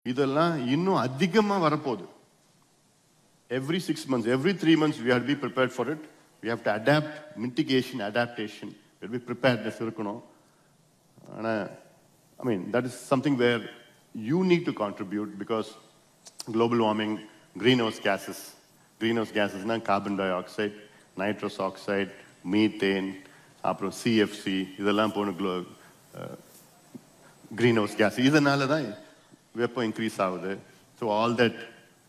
இதெல்லாம் இன்னும் அதிகமா வரப்போகுது. Every 6 months, every 3 months, we have to be prepared for it. We have to adapt, mitigation, adaptation. We have to be preparedness இருக்கணும். I mean, that is something where you need to contribute because global warming, greenhouse gases. Greenhouse gases na carbon dioxide, nitrous oxide, methane, அப்புறம் CFC, இதெல்லாம் போன greenhouse gas. இதனால தான் வெப்பம் increase ஆகுது. So all that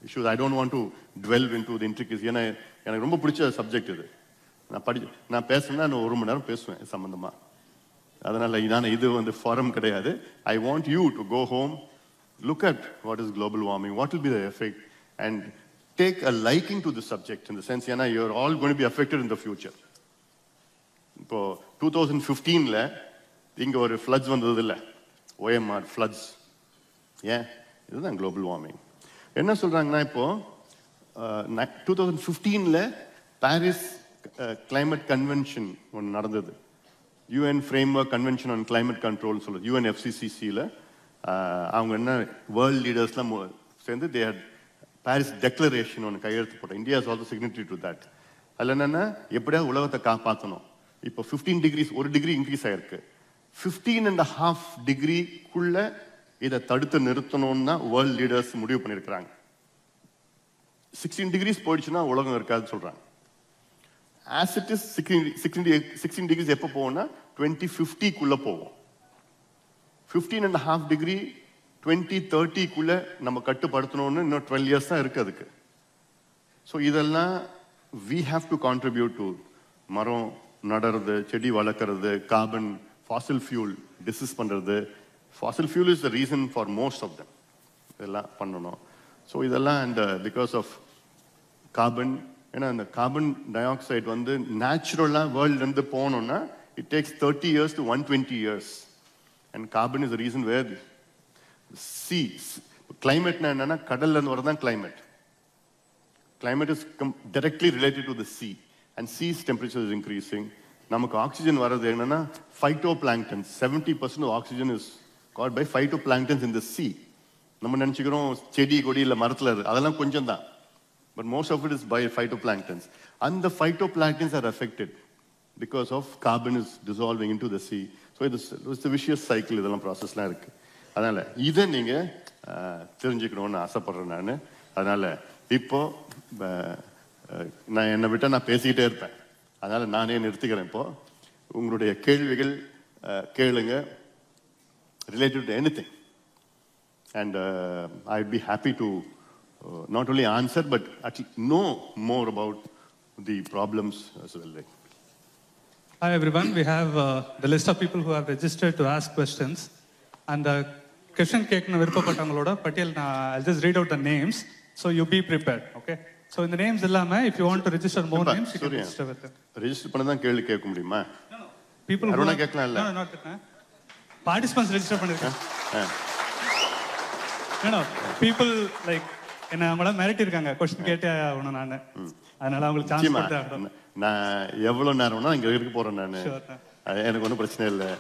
issues, I don't want to delve into the intricacies. ஏன்னா எனக்கு ரொம்ப பிடிச்ச சப்ஜெக்ட் இது. நான் பேசுனா நான் 1 மணி நேரம் பேசுவேன் சம்பந்தமா. அதனால இது வந்து ஃபாரம் கிடையாது. I want you to go home, look at what is global warming, what will be the effect, and take a liking to the subject in the sense, ஏன்னா you're all going to be affected in the future. இப்போ 2015ல இங்க ஒரு floods வந்தது இல்ல, OMR floods. ஏன்? இதுதான் global warming. என்ன சொல்றாங்கன்னா இப்போ 2015ல பாரிஸ் கிளைமேட் கன்வென்ஷன் ஒன்று நடந்தது. UN framework convention on climate control சொல்லுது. UNFCCCல அவங்க என்ன வேர்ல்ட் லீடர்ஸ்லாம் சேர்ந்து தே ஹேட் பாரிஸ் டெக்ளரேஷன் ஒன்று கையெழுத்து போட்டோம். India is also signatory to that. அதில் என்னன்னா எப்படியா உலகத்தை காப்பாற்றணும். இப்போ 15 டிகிரிஸ் 1 டிகிரி இன்க்ரீஸ் ஆயிருக்கு. 15.5 டிகிரிக்குள்ள இதை தடுத்து நிறுத்தணும்னா வேர்ல்ட் லீடர்ஸ் முடிவு பண்ணியிருக்கிறாங்க. 16 டிகிரிஸ் போயிடுச்சுன்னா உலகம் இருக்காதுன்னு சொல்றாங்க. As it is 16 டிகிரிஸ் எப்போ போவோம்னா 2050க்குள்ள போவோம். 15.5 டிகிரி 2030க்குள்ள நம்ம கட்டுப்படுத்தணும்னு இன்னும் 12 இயர்ஸ் தான் இருக்கு அதுக்கு. ஸோ இதெல்லாம் we have to contribute to. மரம் நடுறது, செடி வளர்க்கறது, கார்பன் ஃபாசில் ஃபியூல் டிஸ்இஸ் பண்றது. Fossil fuel is the reason for most of them. இதெல்லாம் பண்ணணும். ஸோ இதெல்லாம் அந்த பிகாஸ் ஆஃப் கார்பன். ஏன்னா அந்த கார்பன் டை ஆக்சைடு வந்து நேச்சுரலாக வேர்ல்ட்லேருந்து போகணும்னா it takes 30 years to 120 years. And carbon is the reason where சி கிளைமேட்னா என்னன்னா கடல்லேருந்து வரதான் climate. Climate is directly related to the sea, and sea's temperature is increasing. நமக்கு ஆக்சிஜன் வர்றது என்னன்னா phytoplankton. 70% of oxygen is caught by phytoplanktons in the sea. நம்ம நினைச்சுக்கிறோம் செடி கொடி இல்லை மரத்தில் அதெல்லாம் கொஞ்சம் தான். But most of it is by phytoplanktons. And the phytoplanktons are affected because of carbon is dissolving into the sea. So it's a vicious cycle. இதெல்லாம் ப்ராசஸ்லாம் இருக்கு. அதனால இதை நீங்க தெரிஞ்சுக்கணும்னு ஆசைப்படுறேன் நான். அதனால இப்போ நான் என்னை விட்ட நான் பேசிக்கிட்டே இருப்பேன். அதனால நானே நிறுத்திக்கிறேன். இப்போ உங்களுடைய கேள்விகள் கேளுங்க, related to anything. And I'd be happy to not only answer but actually know more about the problems as well. Hi everyone, we have the list of people who have registered to ask questions, and the question கேட்கணும் விருப்பப்பட்டவங்களோட பட்டியல் I'll just read out the names. So you be prepared, okay? So in the names illama, if you want to register more names, you can register with them. Register பண்ணதான் கேள்வி கேட்க முடியுமா? No. People who Aruna கேட்கலாம் இல்ல? No, not that. Participants register பண்ணிருக்காங்க. No. People like என்ன அவங்கள மிரட்டி இருக்காங்க. क्वेश्चन கேட்டே ஆகணும் நான். அதனால அவங்களுக்கு சான்ஸ் கொடுத்தா நான் எவ்வளவு நேரம்னா இங்க இருக்க போறேன் நான். எனக்கு ஒன்றும் பிரச்சனை இல்லை.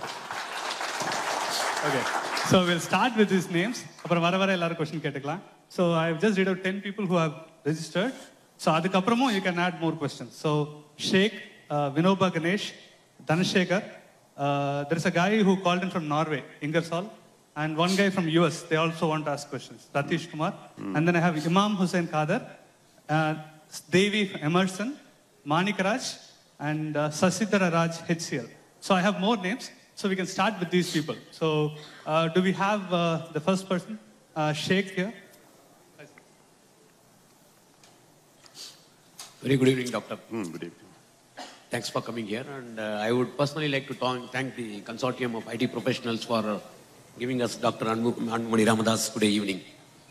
Okay. So we'll start with these names. அப்புறம் வர எல்லாரும் क्वेश्चन கேட்டுக்கலாம். So I have just read out 10 people who have registered. So adukapramum you can add more questions. So Sheikh, Vinoba Ganesh, Dhanashekar, there is a guy who called in from Norway, Ingersoll, and one guy from US. They also want to ask questions. Ratish Kumar. And then I have Imam Hussain Kader, Devi Emerson, Manikaraj, and Sasidhara Raj HCL. So I have more names. So we can start with these people. So do we have the first person, Sheikh here? Very good evening, Doctor. Good evening. Thanks for coming here. And I would personally like to thank the Consortium of IT Professionals for giving us Dr. Anbumani Ramadoss today evening.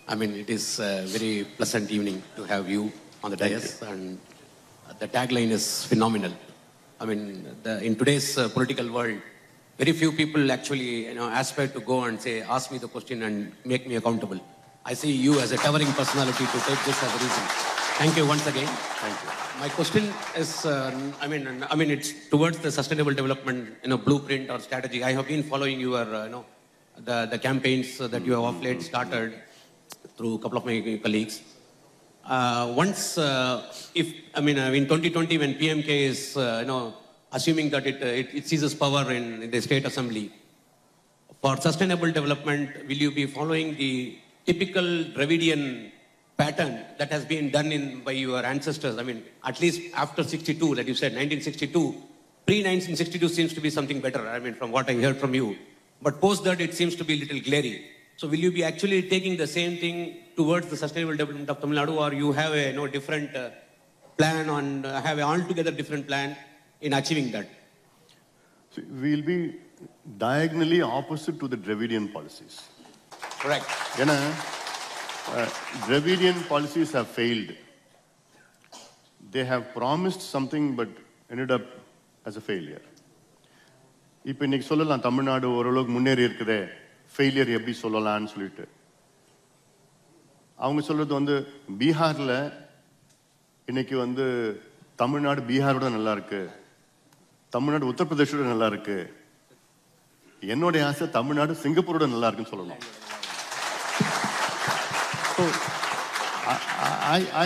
I mean, it is a very pleasant evening to have you on the dais. And the tagline is phenomenal. I mean, in today's political world, very few people actually aspire to go and say, ask me the question and make me accountable. I see you as a towering personality to take this as a reason. Thank you once again. Thank you. My question is, I mean, it's towards the sustainable development, blueprint or strategy. I have been following your, the campaigns that you have of late started, through a couple of my colleagues. Once, in 2020, when PMK is, assuming that it seizes power in the state assembly, for sustainable development, will you be following the typical Dravidian pattern that has been done by your ancestors? I mean, at least after 62, like you said, 1962, pre-1962 seems to be something better, from what I heard from you. But post that, it seems to be a little glary. So will you be actually taking the same thing towards the sustainable development of Tamil Nadu, or you have a different plan have an altogether different plan in achieving that? So we'll be diagonally opposite to the Dravidian policies. Correct. Dravidian policies have failed. They have promised something but ended up as a failure. இப்போ இன்னைக்கு சொல்லலாம் தமிழ்நாடு ஓரளவுக்கு முன்னேறி இருக்குதே, failure எப்படி சொல்லலாம்னு சொல்லிட்டு. அவங்க சொல்றது பீகார்ல இன்னைக்கு தமிழ்நாடு பீகாரோட நல்லா இருக்கு, தமிழ்நாடு உத்தரப்பிரதேஷோட நல்லா இருக்கு. என்னுடைய ஆசை தமிழ்நாடு சிங்கப்பூரோட நல்லா இருக்குன்னு சொல்லணும். So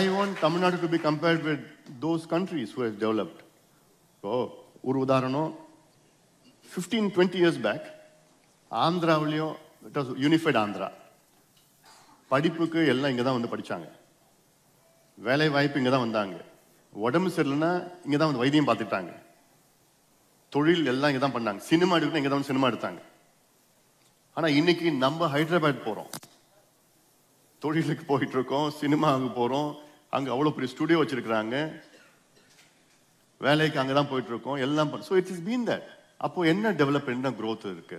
I want Tamil Nadu to be compared with those countries who have developed. So ஒரு உதாரணம், 15-20 years back, ஆந்திராவிலையும் it was unified Andhra. படிப்புக்கு எல்லாம் இங்கே தான் படிச்சாங்க, வேலை வாய்ப்பு இங்கே தான் வந்தாங்க, உடம்பு சரியில்லைன்னா இங்கே தான் வைத்தியம் பார்த்துட்டாங்க, தொழில் எல்லாம் இங்கே தான் பண்ணாங்க, சினிமா எடுக்கணும் இங்கே தான் சினிமா எடுத்தாங்க. ஆனால் இன்னைக்கு நம்ம ஹைதராபாத் போகிறோம், தொழிலுக்கு போயிட்டு இருக்கோம், சினிமாவுக்கு போகிறோம், அங்கே அவ்வளோ பெரிய ஸ்டுடியோ வச்சிருக்கிறாங்க, வேலைக்கு அங்கே தான் போயிட்டு இருக்கோம், எல்லாம் so it is been that. அப்போ என்ன டெவலப்மெண்ட், என்ன க்ரோத் இருக்கு?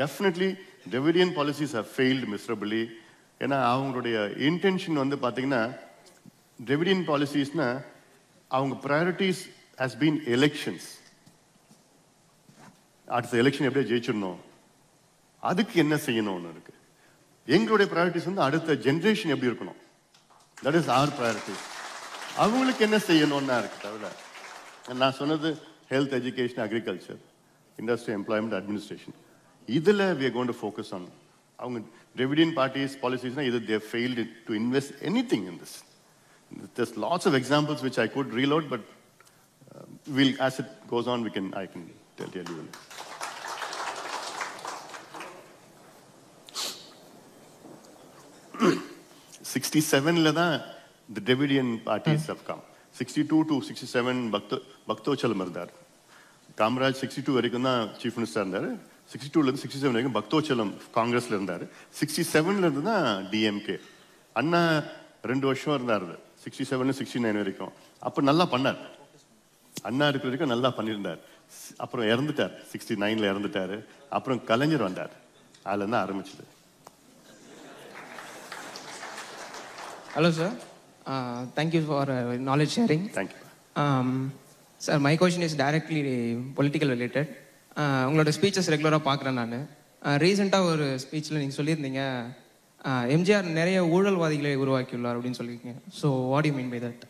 Definitely Dravidian policies have failed miserably. ஏன்னா அவங்களுடைய இன்டென்ஷன் பார்த்தீங்கன்னா, Dravidian policies-னா அவங்க ப்ரையாரிட்டிஸ் ஹஸ் பீன் எலெக்ஷன்ஸ். அடுத்த எலெக்ஷன் எப்படியா ஜெயிச்சிடணும், அதுக்கு என்ன செய்யணும்னு இருக்கு. எங்களுடைய ப்ரையாரிட்டிஸ் அடுத்த ஜென்ரேஷன் எப்படி இருக்கணும், தட் இஸ் ஆர் ப்ரையாரிட்டிஸ். அவங்களுக்கு என்ன செய்யணும்னா இருக்கு தவிர, நான் சொன்னது health, education, agriculture, industry, employment, administration, இதில் we are going to focus on. அவங்க Dravidian parties policies-னா இது they have failed to invest anything in this. There's lots of examples which I could reload, but we'll, as it goes on, I can tell you. 67 தான் the Dravidian parties have come. 62 to 67 Bakthavatchalam இருந்தார். காமராஜ் 62 வரைக்கும் தான் chief minister இருந்தார். 62லேருந்து 67 வரைக்கும் பக்தோச்சலம் காங்கிரஸ்ல இருந்தார். 67லேருந்து தான் DMK. அண்ணா 2 வருஷம் இருந்தார், 67 69 வரைக்கும். அப்போ நல்லா பண்ணார், அண்ணா இருக்கிற வரைக்கும் நல்லா பண்ணியிருந்தார். அப்புறம் இறந்துட்டார், 69ல் இறந்துட்டார். அப்புறம் கலைஞர் வந்தார், அதுல இருந்து ஆரம்பிச்சது. Hello sir, thank you for knowledge sharing. Thank you. Sir, my question is directly political related. உங்களோட ஸ்பீச்சஸ் ரெகுலராக பார்க்குறேன் நான். ரீசெண்டாக ஒரு ஸ்பீச்சில் நீங்கள் சொல்லியிருந்தீங்க, எம்ஜிஆர் நிறைய ஊழல்வாதிகளை உருவாக்கியுள்ளார் அப்படின்னு சொல்லியிருக்கீங்க. So what you mean by that?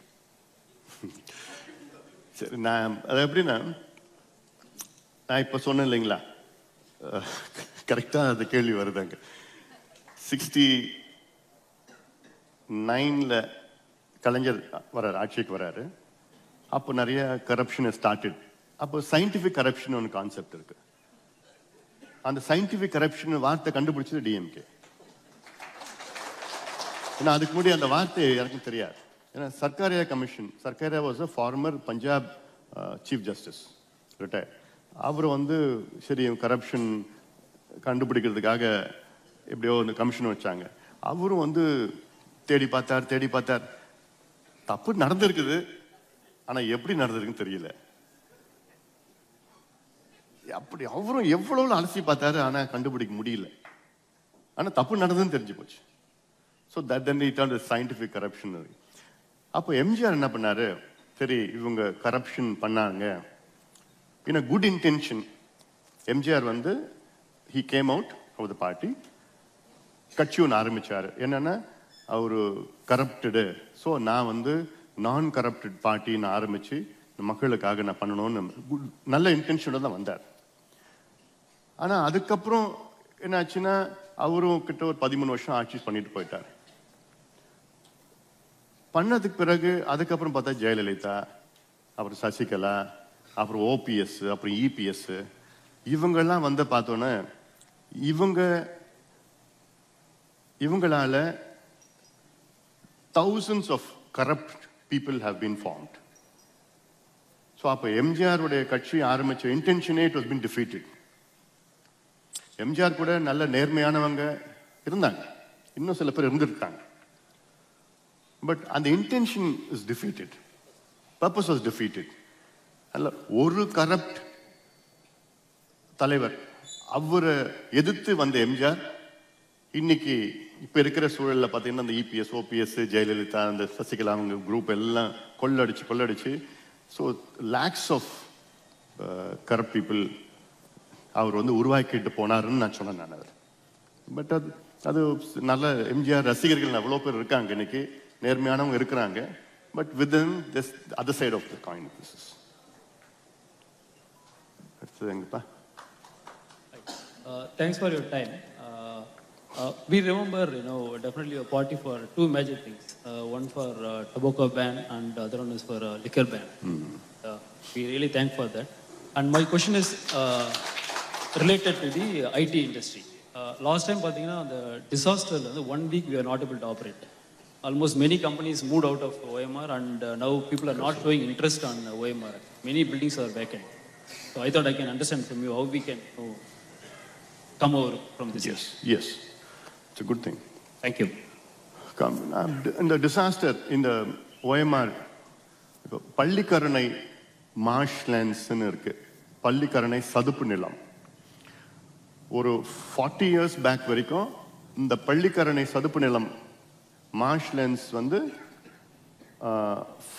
சரி, நான் அது எப்படின்னா, நான் இப்போ சொன்னேன் இல்லைங்களா, கரெக்டாக அந்த கேள்வி வருதாங்க. 69ல் கலைஞர் வர்றாரு, ஆட்சிக்கு வர்றாரு. அப்போ நிறைய கரப்ஷன் ஸ்டார்டட். அப்போ சயின்டிஃபிக் கரப்ஷன் ஒன்று கான்செப்ட் இருக்கு. அந்த சயின்டிஃபிக் கரப்ஷன் வார்த்தை கண்டுபிடிச்சது டிஎம்கே. ஏன்னா அதுக்கு முன்னாடி அந்த வார்த்தை எனக்கு தெரியாது. ஏன்னா Sarkaria commission, Sarkaria was a former Punjab chief justice, retired. அவர் சரி கரப்ஷன் கண்டுபிடிக்கிறதுக்காக எப்படியோ ஒரு கமிஷன் வச்சாங்க. அவரும் தேடி பார்த்தார், தப்பு நடந்திருக்குது, ஆனா எப்படி நடந்திருக்குன்னு தெரியல. அப்படி அவரும் எவ்வளவு அலசி பார்த்தாரு, ஆனா கண்டுபிடிக்க முடியல. ஆனா தப்பு நடந்ததுன்னு தெரிஞ்சு போச்சு. So that then it on scientific corruption. அப்போ எம்ஜிஆர் என்ன பண்ணாரு, சரி இவங்க கரப்ஷன் பண்ணாங்க, in good intention. MGR he came out of the party, கட்சி ஒன்று ஆரம்பிச்சாரு. என்னன்னா அவரு கரப்டடு, ஸோ நான் நான் கரப்டட் பார்ட்டின்னு ஆரம்பிச்சு மக்களுக்காக நான் பண்ணணும்னு நல்ல இன்டென்ஷனோட தான் வந்தார். ஆனா அதுக்கப்புறம் என்னாச்சுன்னா அவரும் கிட்ட ஒரு 13 வருஷம் ஆட்சி பண்ணிட்டு போயிட்டார். பண்ணதுக்கு பிறகு அதுக்கப்புறம் பார்த்தா ஜெயலலிதா, அப்புறம் சசிகலா, அப்புறம் ஓபிஎஸ், அப்புறம் இபிஎஸ், இவங்கெல்லாம் வந்து பார்த்தோன்னே இவங்களால thousands of corrupt people have been formed. So அப்போ எம்ஜிஆர் உடைய கட்சி ஆரம்பிச்ச இன்டென்ஷனே it was been defeated. MGR கூட நல்ல நேர்மையானவங்க இருந்தாங்க, இன்னும் சில பேர் இருந்திருக்காங்க. பட் அந்த intention is defeated, purpose was defeated. அல்ல ஒரு கரப்ட் தலைவர் அவரை எதிர்த்து வந்த எம்ஜிஆர் இன்னைக்கு இப்ப இருக்கிற சூழல்ல பாத்தீங்கன்னா அந்த இபிஎஸ், ஓபிஎஸ், ஜெயலலிதா, அந்த சசிகலா அவங்க குரூப் எல்லாம் கொள்ளடிச்சு so lakhs of corrupt people அவர் வந்து உருவாக்கிட்டு போனாருன்னு நான் சொன்னேன் நான். அவர் பட் அது நல்ல எம்ஜிஆர் ரசிகர்கள் அவ்வளோ பேர் இருக்காங்க, இன்னைக்கு நேர்மையானவங்க இருக்கிறாங்க. But within this other side of the coin அடுத்தது எங்கப்பா. Thanks for your time. We remember, definitely a party for two major things. One for tobacco ban and the other one is for liquor ban. We really thank for that. And my question is related to the IT industry. Last time, the disaster, 1 week we are not able to operate. Almost many companies moved out of OMR and now people are not showing interest on OMR. Many buildings are vacant. So I thought I can understand from you how we can come over from this. Yes. It's a good thing. Thank you. In the disaster, in the OMR, Pallikaranai மார்ஷ்லேண்ட்ஸ்ன்னு இருக்கு, பள்ளிக்கரணை சதுப்பு நிலம். ஒரு 40 years back வரைக்கும் இந்த பள்ளிக்கரணை சதுப்பு நிலம் மார்ஷ்லேண்ட்ஸ் வந்து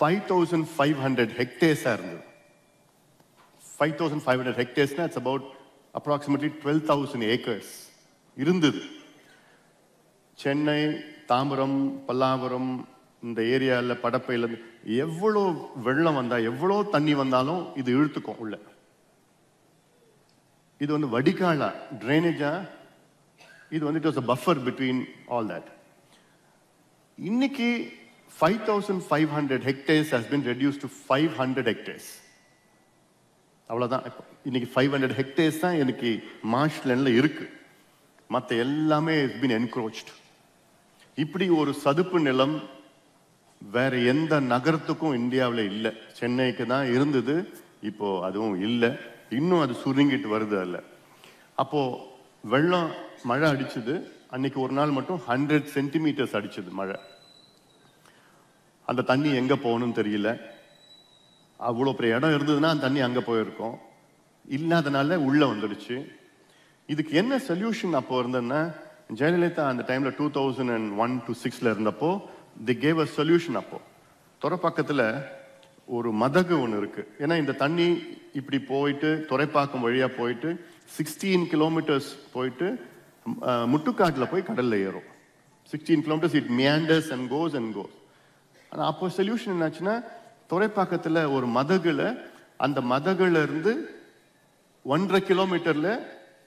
5,500 ஹெக்டேர்ஸாக இருந்தது. 5,500 ஹெக்டேர்ஸ்னா இட்ஸ் அபவுட் approximately 12,000 acres இருந்தது. சென்னை, தாம்பரம், பல்லாவரம் இந்த ஏரியாவில் படப்பையில் எவ்வளோ வெள்ளம் வந்தால் எவ்வளோ தண்ணி வந்தாலும் இது இழுத்துக்கும் உள்ள. இது வந்து வடிகாலா, ட்ரைனேஜா, இது வந்து it was a buffer between all that. இன்னைக்கு 5,500 hectares has been reduced to 500 hectares. அவ்வளோதான். இன்னைக்கு 500 hectares தான் எனக்கு மார்ஷ்லேண்டில் இருக்கு, மற்ற எல்லாமே has been encroached. இப்படி ஒரு சதுப்பு நிலம் வேற எந்த நகரத்துக்கும் இந்தியாவில் இல்லை. சென்னைக்கு தான் இருந்தது, இப்போ அதுவும் இல்லை, இன்னும் அது சுருங்கிட்டு வருது. அல்ல அப்போ வெள்ளம் மழை அடிச்சது, அன்னைக்கு ஒரு நாள் மட்டும் 100 centimeters அடிச்சது மழை. அந்த தண்ணி எங்க போகணும்னு தெரியல. அவ்வளோ பெரிய இடம் இருந்ததுன்னா அந்த தண்ணி அங்கே போயிருக்கும், இல்லாதனால உள்ள வந்துடுச்சு. இதுக்கு என்ன சொல்யூஷன் அப்போ இருந்ததுன்னா, ஜெயலலிதா அந்த டைம்ல 2001 to 6 இருந்தப்போ தி கேவ் அ சொல்யூஷன். அப்போ துறைப்பாக்கத்தில் ஒரு மதகு ஒன்று இருக்கு. ஏன்னா இந்த தண்ணி இப்படி போயிட்டு துறைப்பாக்கம் வழியா போயிட்டு 16 kilometers போயிட்டு முட்டுக்காட்டில் போய் கடல்ல ஏறும். 16 kilometers it meanders and goes. ஆனால் அப்போ சொல்யூஷன் என்னாச்சுன்னா, துறைப்பாக்கத்தில் ஒரு மதகுல, அந்த மதகுல இருந்து 1.5 kilometerல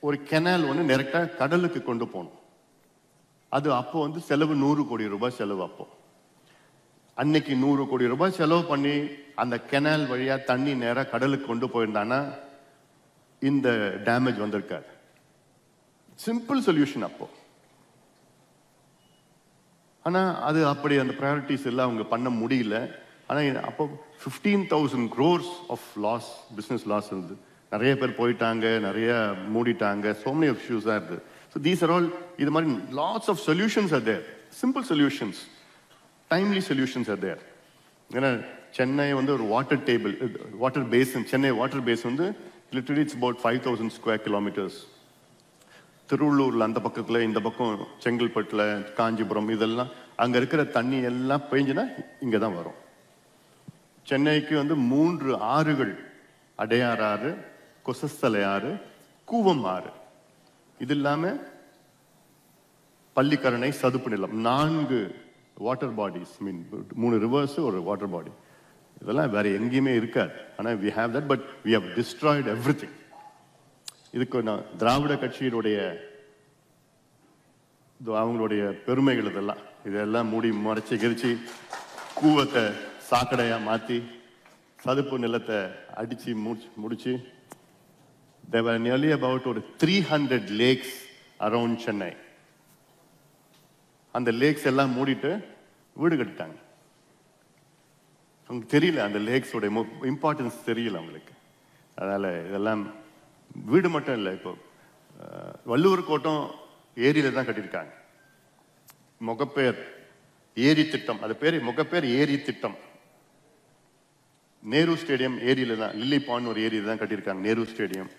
ஒரு கெனால் ஒன்று டைரக்டா கடலுக்கு கொண்டு போகணும். அது அப்போ வந்து செலவு 100 கோடி ரூபாய் செலவு. அப்போ அன்னைக்கு 100 கோடி ரூபாய் செலவு பண்ணி அந்த கெனால் வழியா தண்ணி நேராக கடலுக்கு கொண்டு போயிருந்தானா இந்த டேமேஜ் வந்திருக்காது. சிம்பிள் சொல்யூஷன் அப்போ. ஆனா அது அப்படி அந்த ப்ரையாரிட்டிஸ் எல்லாம் அவங்க பண்ண முடியல. ஆனா அப்போ 15,000 crores of loss, business loss இருந்தது. நிறைய பேர் போயிட்டாங்க, நிறைய மூடிட்டாங்க, so many issues are there. So these are all, இது மாதிரி lots of solutions are there, simple solutions, timely solutions are there. ஏன்னா சென்னை வந்து ஒரு water basin, Chennai water basin வந்து literally it's about 5,000 square kilometers. திருவள்ளூர்ல அந்த பக்கத்துல, இந்த பக்கம் செங்கல்பட்டுல, காஞ்சிபுரம், இதெல்லாம் அங்க இருக்கிற தண்ணி எல்லாம் பெஞ்சுனா இங்க தான் வரும். சென்னைக்கு வந்து 3 ஆறுகள், அடையார் ஆறு, கொசஸ்தலை ஆறு, கூவம் ஆறு, இது இல்லாம பள்ளிக்கரணை சதுப்பு நிலம், 4 வாட்டர் பாடிஸ், மீன் 3 ரிவர்ஸ், ஒரு வாட்டர் பாடி. இதெல்லாம் வேற எங்கேயுமே இருக்காது. ஆனா we have that, but we have destroyed everything. இதுக்கு நான் திராவிட கட்சியினுடைய அவங்களுடைய பெருமைகள் இதெல்லாம் மூடி மறைச்சு கிரிச்சு கூவத்தை சாக்கடையா மாத்தி சதுப்பு நிலத்தை அடிச்சு முடிச்சு there were nearly about 300 lakes around Chennai. அந்த லேக்ஸ் எல்லாம் மூடிட்டு வீடு கட்டிட்டாங்க. அவங்களுக்கு தெரியல அந்த லேக்ஸோட இம்பார்ட்டன்ஸ் தெரியல அவங்களுக்கு. அதனால இதெல்லாம் வீடு மட்டும் இல்லை, இப்போ வள்ளுவர் கோட்டம் ஏரியில தான் கட்டியிருக்காங்க. முகப்பேர் ஏரி திட்டம், அது பேரு முகப்பேர் ஏரி திட்டம். நேரு ஸ்டேடியம் ஏரியில தான், லில்லி பாண்ட் ஒரு ஏரியில தான் கட்டியிருக்காங்க Nehru stadium.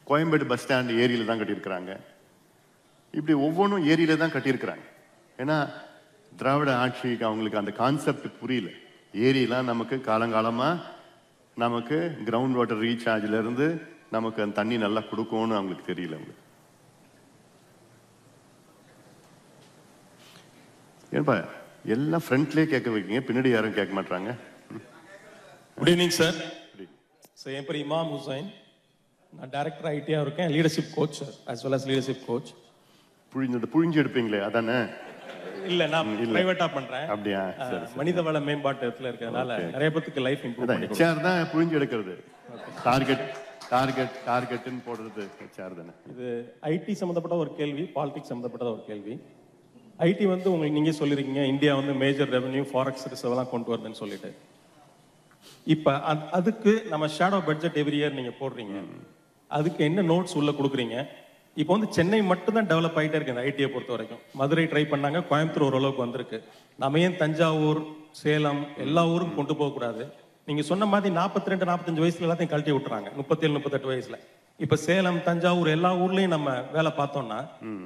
Koyambedu bus stand ஏரியில தான் கட்டியிருக்கிறாங்க. இப்படி ஒவ்வொன்றும் ஏரியில தான் கட்டியிருக்கிறாங்க. ஏன்னா திராவிட ஆட்சிக்கு அவங்களுக்கு அந்த கான்செப்ட் புரியல. ஏரியெல்லாம் நமக்கு காலங்காலமா நமக்கு கிரவுண்ட் வாட்டர் ரீசார்ஜ்ல இருந்து நமக்கு அந்த தண்ணி நல்லா கொடுக்கும்னு அவங்களுக்கு தெரியல. அவங்களுக்கு ஏன்பா எல்லாம் ஃப்ரண்ட்லேயே கேட்க வைக்கீங்க, பின்னாடி யாரும் கேட்க மாட்டாங்க. Good evening sir. என் பேர் இமாம் ஹுசைன். நான் டைரக்டர் ஐடியா இருக்கேன், leadership coach sir, as well as leadership coach. புழிஞ்சு எடுப்பீங்களே அதானே? இல்ல, நான் பிரைவேட்டா பண்றேன். அப்படியா? மனிதவள மேம்பாட்டுல இருக்கிறதுனால நிறைய பேருக்கு லைஃப் இம்ப்ரூவ் பண்ணி ஹெச்ஆர் தான் புழிஞ்சு எடுக்கிறது. டார்கெட்னு போடுறது ஹெச்ஆர் தானே. இது ஐடி சம்பந்தப்பட்ட ஒரு கேள்வி, பாலிடிக்ஸ் சம்பந்தப்பட்ட ஒரு கேள்வி. ஐடி வந்து உங்களுக்கு நீங்க சொல்லிருக்கீங்க இந்தியா வந்து மேஜர் ரெவென்யூ ஃபாரெக்ஸ் ரிசர்வ் எல்லாம் கொண்டு வருதுன்னு சொல்லிட்டு. இப்ப அதுக்கு நம்ம ஷேடோ பட்ஜெட் எவ்ரி இயர் நீங்க போடுறீங்க, அதுக்கு என்ன நோட்ஸ் உள்ள கொடுக்குறீங்க? இப்போ வந்து சென்னை மட்டும் தான் டெவலப் ஆகிட்டே இருக்கு ஐடியை பொறுத்த வரைக்கும். மதுரை ட்ரை பண்ணாங்க, கோயம்புத்தூர் ஓரளவுக்கு வந்திருக்கு. நம்ம ஏன் தஞ்சாவூர், சேலம் எல்லா ஊருக்கும் கொண்டு போகக்கூடாது? நீங்க சொன்ன மாதிரி 42-45 வயசுல எல்லாத்தையும் கழட்டி விட்டுறாங்க, 37-38 வயசுல. இப்ப சேலம், தஞ்சாவூர் எல்லா ஊர்லயும் நம்ம வேலை பார்த்தோம்னா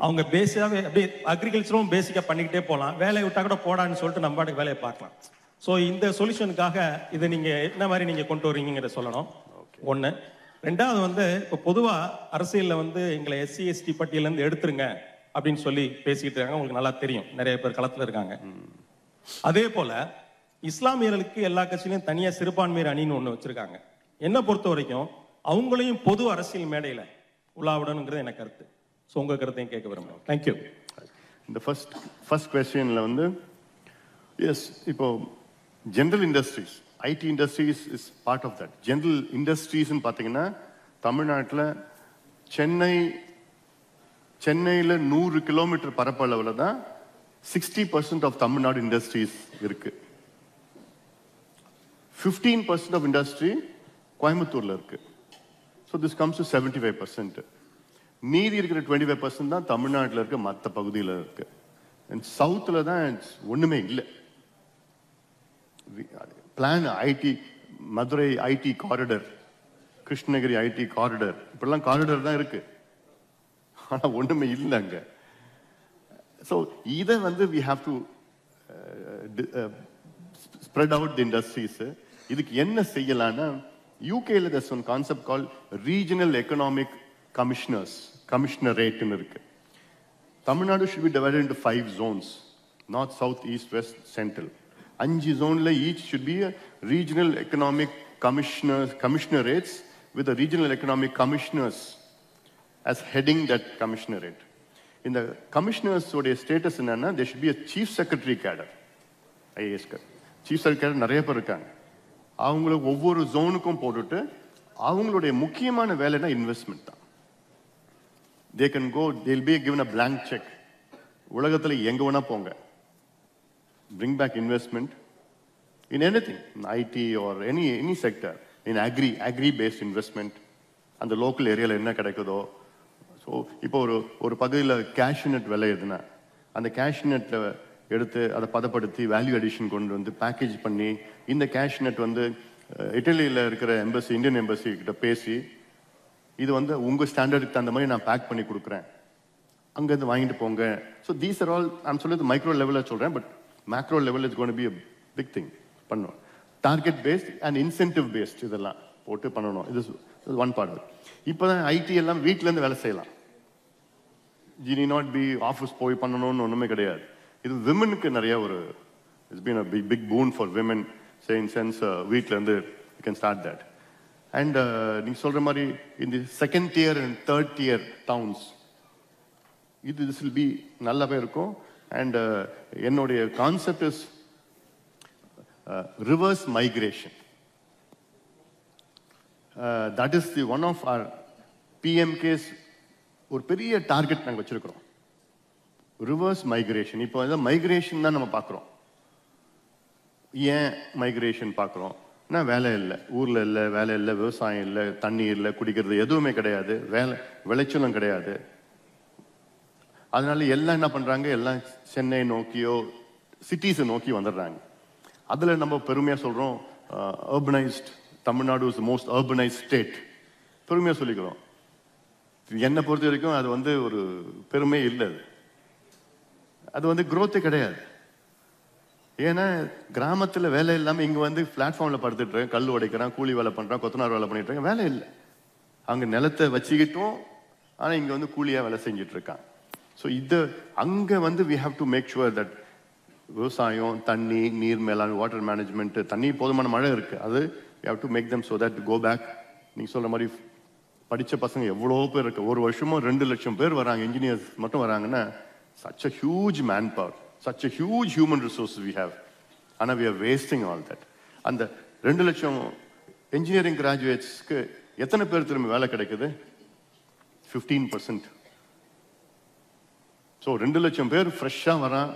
அவங்க பேசிக்காவே அப்படியே அக்ரிகல்ச்சரும் பேசிக்கா பண்ணிக்கிட்டே போகலாம். வேலையை விட்டா கூட போடான்னு சொல்லிட்டு நம்ம பாட்டுக்கு வேலையை பார்க்கலாம். ஸோ இந்த சொல்யூஷனுக்காக இதை நீங்க என்ன மாதிரி நீங்க கொண்டு வரீங்கிறத சொல்லணும். ஒண்ணு. ரெண்டாவது வந்து இப்போ பொதுவா அரசியல்ல வந்து எங்களை SC ST பட்டியல இருந்து எடுத்துருங்க அப்படின்னு சொல்லி பேசிட்டு இருக்காங்க. உங்களுக்கு நல்லா தெரியும், நிறைய பேர் களத்துல இருக்காங்க. அதே போல இஸ்லாமியர்களுக்கு எல்லா கட்சியிலும் தனியா சிறுபான்மையர் அணின்னு ஒண்ணு வச்சிருக்காங்க. என்ன பொறுத்த வரைக்கும் அவங்களையும் பொது அரசியல் மேடையில உலாவிடணுங்கிறது எனக்கு கருத்து. ஸோ உங்க கருத்தையும் கேட்க விரும்புகிறேன். தேங்க்யூ. இந்த ஃபர்ஸ்ட் கொஸ்டின்ல வந்து எஸ், இப்போ general industries, IT industries is part of that. General இண்டஸ்ட்ரீஸ்ன்னு பார்த்தீங்கன்னா தமிழ்நாட்டில் சென்னையில் 100 கிலோமீட்டர் பரப்பளவில் தான் 60% ஆஃப் தமிழ்நாடு இண்டஸ்ட்ரீஸ் இருக்கு. 15% ஆஃப் இண்டஸ்ட்ரி கோயம்புத்தூர்ல இருக்கு. So this comes to 75%. மீதி இருக்கிற 25% தான் தமிழ்நாட்டில் இருக்க மற்ற பகுதியில் இருக்கு. அண்ட் சவுத்தில் தான் ஒன்றுமே இல்லை. Plan IT, Madurai IT corridor, Krishnagiri IT corridor, இப்படிலாம் காரிடர் தான் இருக்கு, ஆனால் ஒன்றுமே இல்லை அங்கே. ஸோ இதை வந்து we have to spread out the industries. இதுக்கு என்ன செய்யலாம்னா யூகேல there's one concept called regional economic commissionerate இருக்கு. Tamil Nadu should be divided into 5 zones: north, south, east, west, central. 5 zoneல each should be a regional economic commissionerates with the regional economic commissioners as heading that commissionerate. In the commissioners உடைய status என்னன்னா there should be a chief secretary cadre. IAS chief secretary நிறைய பேர் இருக்காங்க. அவங்களுக்கு ஒவ்வொரு ஜோனுக்கும் போட்டுட்டு அவங்களுடைய முக்கியமான வேலைனா இன்வெஸ்ட்மெண்ட் தான். They can go, they'll be given a blank check. உலகத்துல எங்க வேணா போங்க, bring back investment in anything, in IT or any sector, in agri based investment, அந்த லோக்கல் ஏரியால என்ன கிடைக்குதோ. ஸோ இப்போ ஒரு பகுதியில் கேஷ்நட் விளையுதுன்னா அந்த கேஷ்நட்டை எடுத்து அதை பதப்படுத்தி வேல்யூ அடிஷன் கொண்டு வந்து பேக்கேஜ் பண்ணி இந்த கேஷ்நட் வந்து இட்டலியில் இருக்கிற எம்பசி, இந்தியன் எம்பசி கிட்ட பேசி இது வந்து உங்கள் ஸ்டாண்டர்டுக்கு தகுந்த மாதிரி நான் பேக் பண்ணி கொடுக்குறேன், அங்கேருந்து வாங்கிட்டு போங்க. ஸோ தீஸ் ஆர் ஆல், நான் சொல்லுறது மைக்ரோ லெவலில் சொல்கிறேன், but macro level is gonna be a big thing. பண்ணணும் target based and incentive based இதெல்லாம் போட்டு பண்ணணும். இது ஒன் பார்ட். இப்போ தான் ஐடி எல்லாம் வீட்டிலேருந்து வேலை செய்யலாம். You need not be office போய் பண்ணணும்னு ஒன்றுமே கிடையாது. இது விமனுக்கு நிறைய ஒரு it's been a big boon for women. Say in sense வீட்டிலேருந்து you can start that. And நீங்கள் சொல்கிற மாதிரி இந்த second tier and third tier towns this will be நல்லாவே இருக்கும். அண்ட் என்னுடைய concept is reverse migration. That is the one of our PMK's ஒரு பெரிய டார்கெட் நாங்கள் வச்சிருக்கிறோம். Reverse migration. இப்போ வந்து மைக்ரேஷன் தான் நம்ம பார்க்குறோம். ஏன் மைக்ரேஷன் பார்க்குறோம்? வேலை இல்லை, ஊரில் இல்லை, வேலை இல்லை, விவசாயம் இல்லை, தண்ணி இல்லை, குடிக்கிறது எதுவுமே கிடையாது, விளைச்சலும் கிடையாது. அதனால எல்லாம் என்ன பண்ணுறாங்க, எல்லாம் சென்னை நோக்கியோ சிட்டிஸை நோக்கி வந்துடுறாங்க. அதில் நம்ம பெருமையாக சொல்கிறோம், urbanised Tamil Nadu is most urbanised state பெருமையாக சொல்லிக்கிறோம். என்னை பொறுத்த வரைக்கும் அது வந்து ஒரு பெருமை இல்லை, அது வந்து growth கிடையாது. ஏன்னா கிராமத்தில் வேலை இல்லாமல் இங்கே வந்து பிளாட்ஃபார்மில் படுத்துட்டு கல் உடைக்கிறான், கூலி வேலை பண்ணுறான், கொத்தனார் வேலை பண்ணிட்டு இருக்கான், வேலை இல்லை. அங்கே நிலத்தை வச்சுக்கிட்டோம், ஆனால் இங்கே வந்து கூலியாக வேலை செஞ்சுட்டு இருக்கான். ஸோ இது அங்கே வந்து we have to make sure that விவசாயம், தண்ணி, நீர் மேலாண்மை, வாட்டர் மேனேஜ்மெண்ட், தண்ணி போதுமான மழை இருக்குது, அது we have to make them so that go back. நீங்கள் சொல்கிற மாதிரி படித்த பசங்க எவ்வளோ பேர் இருக்கு, ஒரு வருஷமும் 2 லட்சம் பேர் வராங்க, இன்ஜினியர்ஸ் மட்டும் வராங்கன்னா, such a huge manpower, such a huge human resources we have. ஆனால் we are wasting all that. அந்த 2 லட்சம் engineering graduatesக்கு எத்தனை பேர் திரும்ப வேலை கிடைக்குது? 15%. ஸோ 2 லட்சம் பேர் ஃப்ரெஷ்ஷாக வரான்,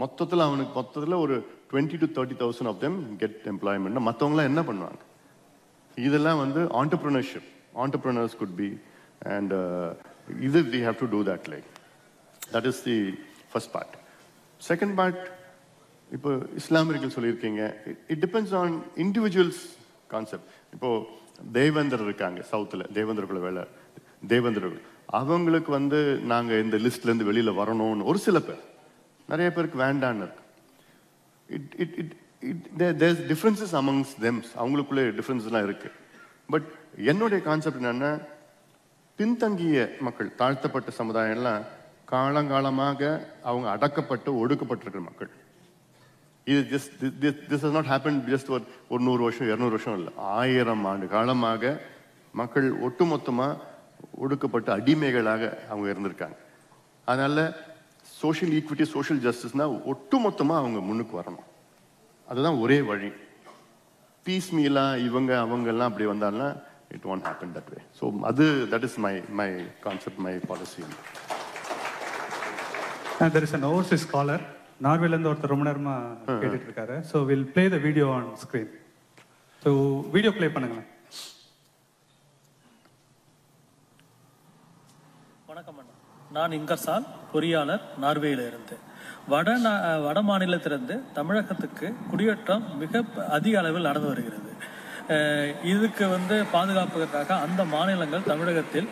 மொத்தத்தில் அவனுக்கு மொத்தத்தில் ஒரு 20 to 30,000 of them get employment. மற்றவங்களாம் என்ன பண்ணுவாங்க? இதெல்லாம் வந்து entrepreneurs could be, and either we have to do that. Like that is the first part. Second part, இப்போ இஸ்லாமியர்கள் சொல்லியிருக்கீங்க, it depends on individuals concept. இப்போ தேவேந்தர் இருக்காங்க சவுத்தில், தேவேந்தர்கள் அவங்களுக்கு வந்து நாங்கள் இந்த லிஸ்ட்லேருந்து வெளியில் வரணும்னு ஒரு சில பேர், நிறைய பேருக்கு வேண்டான்னு இருக்கு. there's differences amongst them, அவங்களுக்குள்ளே டிஃப்ரென்ஸ்லாம் இருக்கு. பட் என்னுடைய கான்செப்ட் என்னன்னா, பின்தங்கிய மக்கள், தாழ்த்தப்பட்ட சமுதாயம்லாம் காலங்காலமாக அவங்க அடக்கப்பட்டு ஒடுக்கப்பட்டிருக்கிற மக்கள். இது this has not happened just ஒரு 100 வருஷம் 200 வருஷம் இல்லை, 1000 ஆண்டு காலமாக மக்கள் ஒட்டுமொத்தமாக ஒடுக்கப்பட்டு அடிமைகளாக அவங்க இருந்திருக்காங்க. அதனால சோஷியல் ஈக்விட்டி, சோஷியல் ஜஸ்டிஸ்னா ஒட்டுமொத்தமாக அவங்க முன்னுக்கு வரணும். அதுதான் ஒரே வழி. பீஸ் மீலா அவங்கெல்லாம் அப்படி வந்தாங்கன்னா it won't happen that way. So that is my concept, my policy. And there is an overseas caller, நார்வேலேருந்து ஒருத்தர் ரொம்ப நேரமா கேட்டுட்டு இருக்காரு. So we'll play the video on screen. So video play பண்ணுங்களேன். வணக்கம் அண்ணா, நான் இங்கர்சால், பொறியாளர், நார்வேயில இருந்து. வட மாநிலத்திலிருந்து தமிழகத்துக்கு குடியேற்றம் மிக அதிக அளவில் நடந்து வருகிறது. இதுக்கு பாதுகாப்புக்காக அந்த மாநிலங்கள் தமிழகத்தில்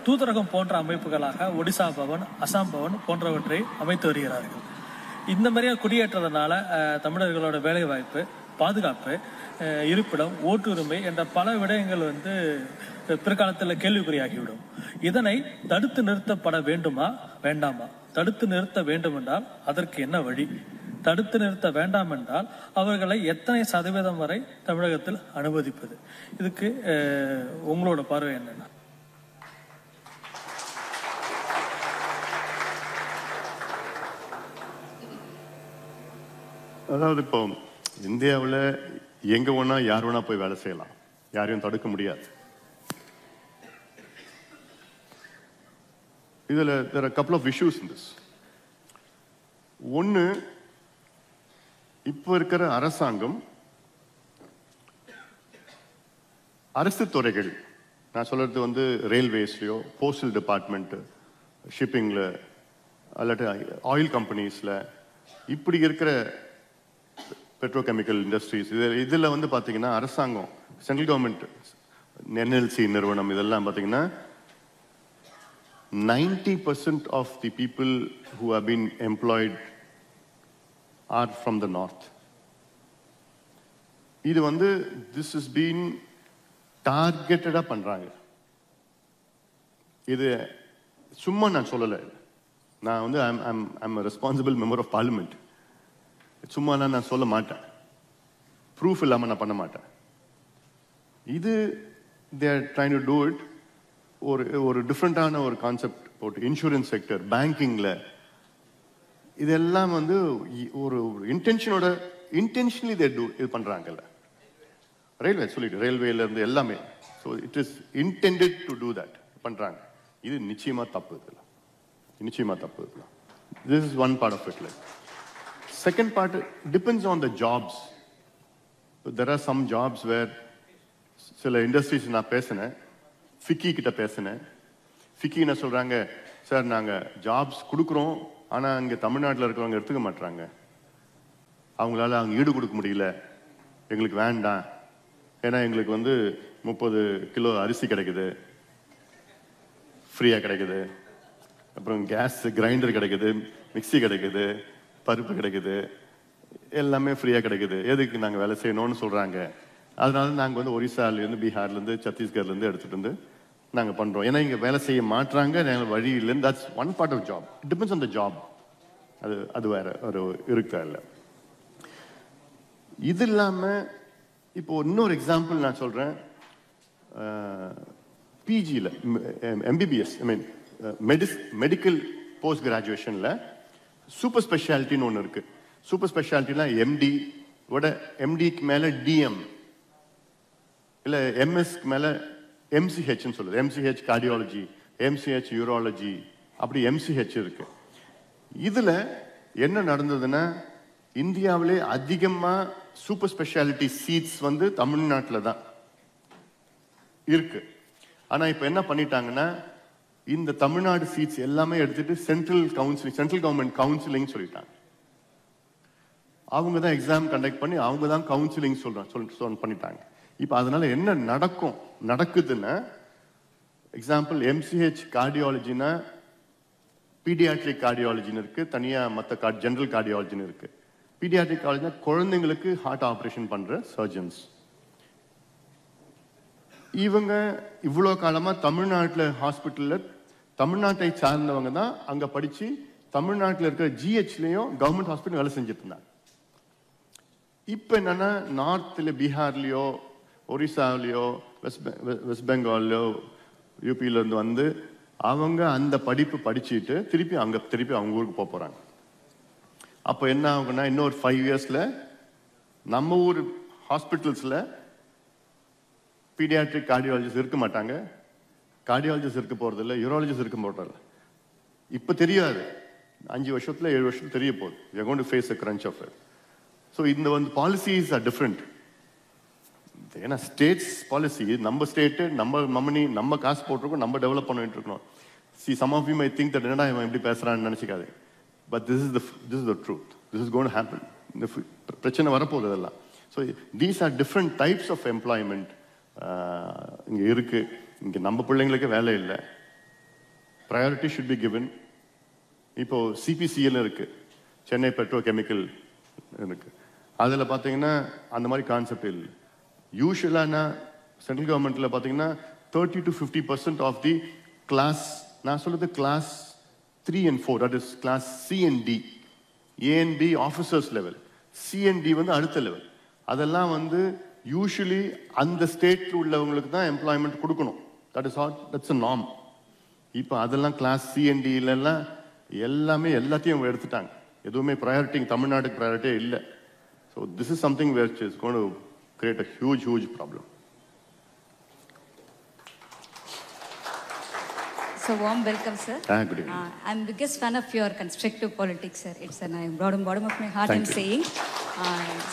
தூதரகம் போன்ற அமைப்புகளாக ஒடிசா பவன், அசாம் பவன் போன்றவற்றை அமைத்து வருகிறார்கள். இந்த மாதிரியா குடியேற்றதுனால தமிழர்களோட வேலைவாய்ப்பு, பாதுகாப்பு, இருப்பிடம், ஓட்டுரிமை என்ற பல விடயங்கள் பிற்காலத்தில் கேள்விக்குறியாகிவிடும். இதனை தடுத்து நிறுத்தப்பட வேண்டுமா வேண்டாமா? தடுத்து நிறுத்த வேண்டும் என்றால் அதற்கு என்ன வழி? தடுத்து நிறுத்த வேண்டாம் என்றால் அவர்களை எத்தனை சதவீதம் வரை தமிழகத்தில் அனுமதிப்பது? இதுக்கு உங்களோட பார்வை என்னன்னா? அதாவது இப்போ இந்தியாவில் எங்க வேணா யார் வேணா போய் வேலை செய்யலாம், யாரையும் தடுக்க முடியாது. இதில் there are a couple of issues in this. ஒன்று, இப்போ இருக்கிற அரசாங்கம் அரசு துறைகள், நான் சொல்றது ரயில்வேஸ்லையோ, போஸ்டல் டிபார்ட்மெண்ட், ஷிப்பிங்கில், அல்லாட்டி ஆயில் கம்பெனிஸில், இப்படி இருக்கிற பெட்ரோகெமிக்கல் இண்டஸ்ட்ரீஸ், இதில் பார்த்தீங்கன்னா அரசாங்கம், சென்ட்ரல் கவர்மெண்ட், என்எல்சி நிறுவனம், இதெல்லாம் பார்த்தீங்கன்னா 90% of the people who have been employed are from the north. இது this has been targeted பண்றாங்க. இது சும்மா நான் சொல்லலை, நான் I'm a responsible member of parliament. சும்மா நான் சொல்ல மாட்டேன், ப்ரூஃப் இல்லாமல் நான் பண்ண மாட்டேன். இது they are trying to do it ஒரு டிஃப்ரெண்டான ஒரு கான்செப்ட் போட்டு, இன்சூரன்ஸ் செக்டர், பேங்கிங்கில், இதெல்லாம் ஒரு இன்டென்ஷனோட இன்டென்ஷனலி தே டூ இது பண்ணுறாங்கல்ல. ரயில்வே சொல்லிட்டு ரயில்வேலேருந்து எல்லாமே. So it is intended to do that பண்ணுறாங்க. இது நிச்சயமாக தப்பு இதில், நிச்சயமாக தப்பு இதில். This is one part of it. Like second part depends on the jobs. There are some jobs where சில இண்டஸ்ட்ரீஸ் நான் பேசினேன், ஃபிக்கி கிட்ட பேசினேன். ஃபிக்கி என்ன சொல்கிறாங்க, சார் நாங்கள் ஜாப்ஸ் கொடுக்குறோம், ஆனால் இங்கே தமிழ்நாட்டில் இருக்கிறவங்க எடுத்துக்க மாட்டுறாங்க, அவங்களால அங்கே ஈடு கொடுக்க முடியல, எங்களுக்கு வேண்டாம், ஏன்னா எங்களுக்கு வந்து 30 கிலோ அரிசி கிடைக்குது, ஃப்ரீயாக கிடைக்குது, அப்புறம் கேஸ் கிரைண்டர் கிடைக்குது, மிக்சி கிடைக்குது, பருப்பு கிடைக்குது, எல்லாமே ஃப்ரீயாக கிடைக்குது, எதுக்கு நாங்கள் வேலை செய்யணும்னு சொல்கிறாங்க. அதனால நாங்கள் வந்து ஒரிசாலேருந்து, பீகார்லேருந்து, சத்தீஸ்கர்லேருந்து எடுத்துகிட்டு வந்து நாங்கள் பண்ணுறோம். ஏன்னா இங்கே வேலை செய்ய மாட்டுறாங்க, நாங்கள் வழி இல்லைன்னு. That's one part of job. It depends on the job. அது வேற ஒரு இருக்கா இல்லை. இது இல்லாமல் இப்போ இன்னொரு எக்ஸாம்பிள் நான் சொல்கிறேன். பிஜியில் எம்பிபிஎஸ், ஐ மீன் மெடிக்கல் போஸ்ட் கிராஜுவேஷனில் சூப்பர் ஸ்பெஷாலிட்டின்னு ஒன்று இருக்குது. சூப்பர் ஸ்பெஷாலிட்டிலாம் எம்டி விட, எம்டிக்கு மேலே டிஎம் இல்லை எம்எஸ்க்கு மேலே எம்சிஹெச்னு சொல்லுது. எம்சிஹெச் கார்டியாலஜி, எம்சிஹெச் யூராலஜி, அப்படி எம்சிஹெச் இருக்கு. இதில் என்ன நடந்ததுன்னா, இந்தியாவிலே அதிகமாக சூப்பர் ஸ்பெஷாலிட்டி சீட்ஸ் வந்து தமிழ்நாட்டில் தான் இருக்கு. ஆனால் இப்போ என்ன பண்ணிட்டாங்கன்னா, இந்த தமிழ்நாடு சீட்ஸ் எல்லாமே எடுத்துட்டு சென்ட்ரல் கவர்மெண்ட் கவுன்சிலிங் சொல்லிட்டாங்க. அவங்க தான் எக்ஸாம் கண்டக்ட் பண்ணி அவங்க தான் கவுன்சிலிங் பண்ணிட்டாங்க. இப்போ அதனால என்ன நடக்குதுன்னா, எக்ஸாம்பிள் எம்சிஹெச் கார்டியாலஜினா பீடியாட்ரிக் கார்டியாலஜின்னு இருக்கு, தனியாக மற்ற ஜெனரல் கார்டியாலஜின்னு இருக்கு. பீடியாட்ரிக் கார்டியாலஜினா குழந்தைங்களுக்கு ஹார்ட் ஆப்ரேஷன் பண்ற சர்ஜன்ஸ். இவங்க இவ்வளோ காலமாக தமிழ்நாட்டில் ஹாஸ்பிட்டலில் தமிழ்நாட்டை சார்ந்தவங்க தான் அங்கே படித்து தமிழ்நாட்டில் இருக்கிற ஜிஹெச்லேயும் கவர்மெண்ட் ஹாஸ்பிட்டல் வேலை செஞ்சுட்டு இருந்தாங்க. இப்போ என்னன்னா, நார்த்தில் பீகார்லேயோ ஒரிசாவிலையோ வெஸ்ட் பெங்கால்லையோ யூபியிலேருந்து வந்து அவங்க அந்த படிப்பு படிச்சுட்டு திருப்பி அவங்க ஊருக்கு போகிறாங்க. அப்போ என்ன ஆகுன்னா, இன்னொரு 5 இயர்ஸில் நம்ம ஊர் ஹாஸ்பிட்டல்ஸில் பீடியாட்ரிக் கார்டியாலஜிஸ்ட் இருக்க மாட்டாங்க, கார்டியாலஜிஸ்ட் இருக்க போகிறதில்ல, யூராலஜிஸ்ட் இருக்க போகிறதில்ல. இப்போ தெரியாது, 5 வருஷத்தில் 7 வருஷத்துல தெரிய போகுது. we are going to face a crunch of it. So இந்த வந்து பாலிசிஸ் ஆர் டிஃப்ரெண்ட். ஏன்னா ஸ்டேட்ஸ் பாலிசி, நம்ம ஸ்டேட்டு நம்ம மம்மனி நம்ம காசு போட்டிருக்கோம், நம்ம டெவலப் பண்ணிட்டு இருக்கோம். See, some of you may think that என்னடா இவன் இப்படி பேசுறான்னு நினைச்சுக்காது. But this is the truth. This is going to happen. இந்த பிரச்சனை வரப்போகுது அதெல்லாம். So these are different types of employment இங்கே இருக்கு. இங்கே நம்ம பிள்ளைங்களுக்கு வேலை இல்லை, ப்ரையாரிட்டி ஷுட் பி கிவன். இப்போ சிபிசிஎல் இருக்கு, சென்னை பெட்ரோ கெமிக்கல் இருக்கு. அதில் பார்த்தீங்கன்னா அந்த மாதிரி கான்செப்ட் இல்லை. யூஸ்வலான சென்ட்ரல் கவர்மெண்ட்டில் பார்த்தீங்கன்னா 30 to 50% ஆஃப் தி கிளாஸ், நான் சொல்றது class 3 and 4, that is class C and D, A and B officers level, C and D வந்து அடுத்த லெவல். அதெல்லாம் வந்து யூஸ்வலி அந்த ஸ்டேட்டில் உள்ளவங்களுக்கு தான் எம்ப்ளாய்மெண்ட் கொடுக்கணும். That's a norm. இப்போ அதெல்லாம் கிளாஸ் சி அண்ட் டிலெல்லாம் எல்லாத்தையும் எடுத்துட்டாங்க. எதுவுமே ப்ரையாரிட்டி தமிழ்நாட்டுக்கு ப்ரையாரிட்டியே இல்லை. So this is something which is going to create a huge problem. So warm welcome, sir. Good evening. I'm biggest fan of your constructive politics, sir. It's an bottom of my heart. Thank I'm you. saying,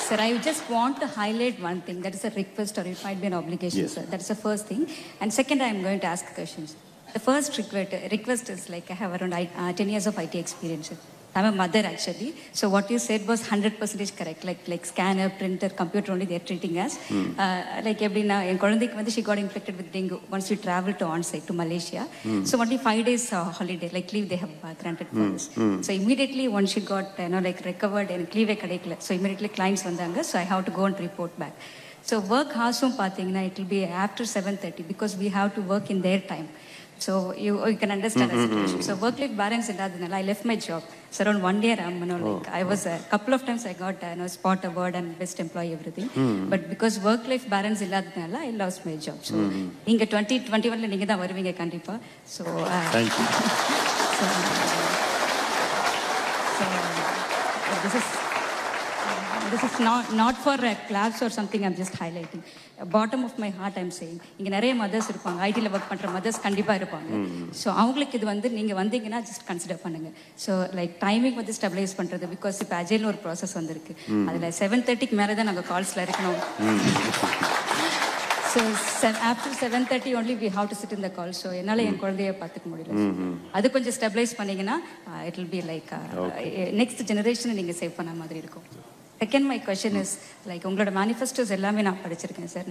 sir, I just want to highlight one thing. That is a request, or it might be an obligation, Yes. sir. That's the first thing. And second, I'm going to ask questions. The first request is like I have around 10 years of IT experience. Sir. I'm a mother actually. So what you said was 100% correct. Like scanner, printer, computer only they're treating us. Like எப்படின்னா என் குழந்தைக்கு வந்து she got infected with dengue once we traveled to on-site to Malaysia. So only 5 days holiday, like leave they have granted for us. So immediately once she got like recovered and leave கிடைக்கல. So immediately clients வந்தாங்க. So I have to go and report back. So work hours பார்த்தீங்கன்னா it will be after 7:30 because we have to work in their time. So you can understand the situation. So work-life balance இல்லாததுனால I left my job. So around 1 year, I was a couple of times I got spot award and best employee everything. But because work-life balance இல்லாததுனால I lost my job. So நீங்க 2021ல நீங்க தான் வருவீங்க கண்டிப்பா. So Thank you. so this is This is not for a class or something, I'm just highlighting. Bottom of my heart, I'm saying. இங்கே நிறைய mothers இருப்பாங்க, ஐடியில் ஒர்க் பண்ணுற மதர்ஸ் கண்டிப்பாக இருப்பாங்க. ஸோ அவங்களுக்கு இது வந்து நீங்கள் வந்தீங்கன்னா ஜஸ்ட் கன்சிடர் பண்ணுங்க. ஸோ லைக் டைமிங் வந்து ஸ்டெபிலைஸ் பண்ணுறது, பிகாஸ் இப்போ அஜைல்னு ஒரு ப்ராசஸ் வந்திருக்கு. அதில் 7:30க்கு மேலே தான் நாங்கள் கால்ஸில் இருக்கணும். So after 7:30 only we have to sit in the call. So என்னால என் குழந்தைய பார்த்துக்க முடியல. அது கொஞ்சம் ஸ்டெபிலைஸ் பண்ணீங்கன்னா it will be like next generation நீங்க சேவ் பண்ண மாதிரி இருக்கும். Second, my question is like உங்களோட manifestos எல்லாமே நான் படிச்சிருக்கேன் sir.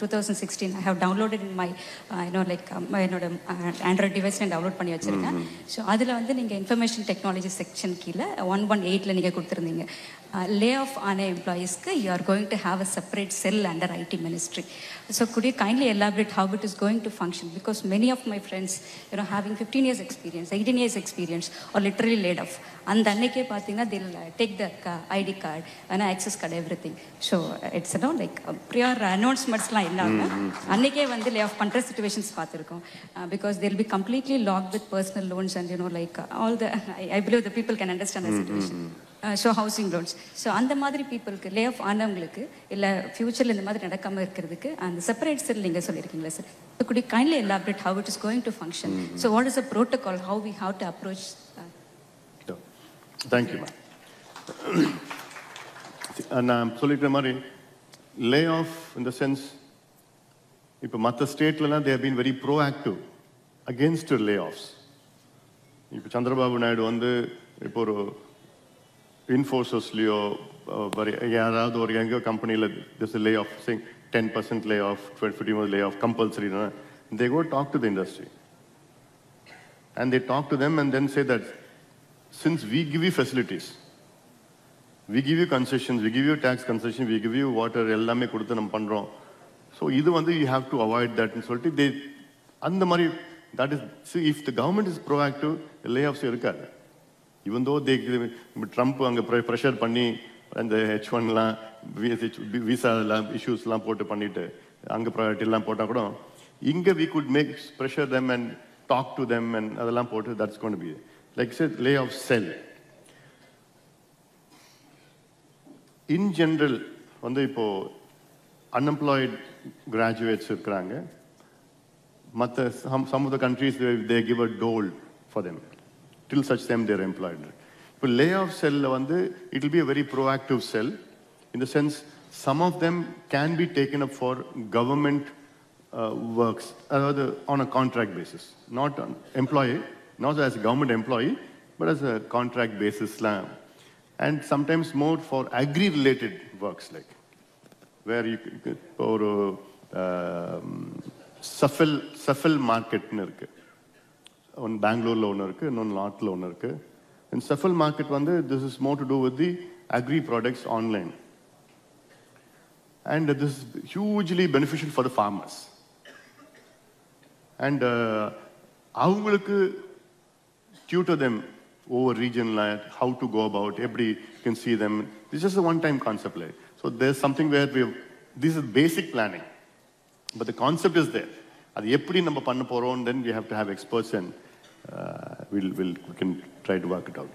2016 I have downloaded in my என்னோட ஆண்ட்ராய்ட் டிவைஸ்ல டவுன்லோட் பண்ணி வச்சிருக்கேன். ஸோ அதில் வந்து நீங்கள் இன்ஃபர்மேஷன் டெக்னாலஜி செக்ஷன் கீழே 118ல் நீங்கள் கொடுத்துருந்தீங்க, லே ஆஃப் ஆன எம்ப்ளாயீஸ்க்கு you are going to have a separate cell under IT ministry. So could you kindly elaborate how it is going to function? Because many of my friends, having 15 years experience, 18 years experience, are literally laid off. And அன்னைக்கே பார்த்தீங்கன்னா they'll take the ID card and access card, everything. So it's like prior announcements-லாம் இல்லாமல் அன்னைக்கே வந்து lay off பண்ணுற situations பார்த்துருக்கோம். Because they'll be completely locked with personal loans and all the, I believe the people can understand the situation. So housing loans. So அந்த மாதிரி பீப்புளுக்கு lay off ஆனவங்களுக்கு இல்லை ஃபியூச்சரில் இந்த மாதிரி நடக்காமல் இருக்கிறதுக்கு அந்த செப்பரேட் செல் நீங்கள் சொல்லியிருக்கீங்களா sir? So could you kindly elaborate how it is going to function? So what is a protocol, how we have to approach? Thank you ma'am. நான் சொல்லிக்கிற மாதிரி lay of in the sense இப்போ மற்ற ஸ்டேட்லலாம் they have been very proactive against lay offs. இப்போ சந்திரபாபு நாயுடு வந்து இப்போ ஒரு இன்ஃபோசிஸ்லையோ யாராவது ஒரு எங்கே கம்பெனியில் திஸ் லே ஆஃப் சிங் 10% லே ஆஃப் 15% லே ஆஃப் கம்பல்சரினா they go talk to the industry and they talk to them and then say that since we give you facilities, we give you concessions, we give you tax concession, we give you water, எல்லாமே கொடுத்து நம்ம பண்ணுறோம், so இது வந்து you have to avoid that ன்னு சொல்லிட்டு they அந்த மாதிரி that is, see, if the government is proactive, layoffs இருக்காது. Even though ட்ரம்ப் அங்கே ப்ரெஷர் பண்ணி அந்த H1லாம் விசாலாம் இஷ்யூஸ்லாம் போட்டு பண்ணிட்டு அங்கே ப்ரையாரிட்டிலாம் போட்டால் கூட இங்கே we could make pressure them and talk to them and அதெல்லாம் போட்டு that's going to be like say lay off cell. In general வந்து இப்போ unemployed graduates இருக்கிறாங்க, மற்ற some of the countries they give a dole for them till such time they are employed. இப்போ lay off செல்ல வந்து it will be a very proactive cell in the sense some of them can be taken up for government works, அதாவது on a contract basis, not an employee, not as a government employee but as a contract basis லாம், and sometimes more for agri related works like where you ஒரு சஃபல் மார்க்கெட்னு இருக்கு, ஒன்று பெங்களூரில் ஒன்று இருக்குது, இன்னொன்று நாட்டில் ஒன்று இருக்குது. அண்ட் சஃபல் மார்க்கெட் வந்து this is more to do with the agri products online and this is hugely beneficial for the farmers. And அவங்களுக்கு tutor them over regional how to go about, எப்படி can see them. This is just a one-time concept like. So there's something where this is basic planning, but the concept is there. அது எப்படி நம்ம பண்ண போறோம், then we have to have experts and we can try to work it out.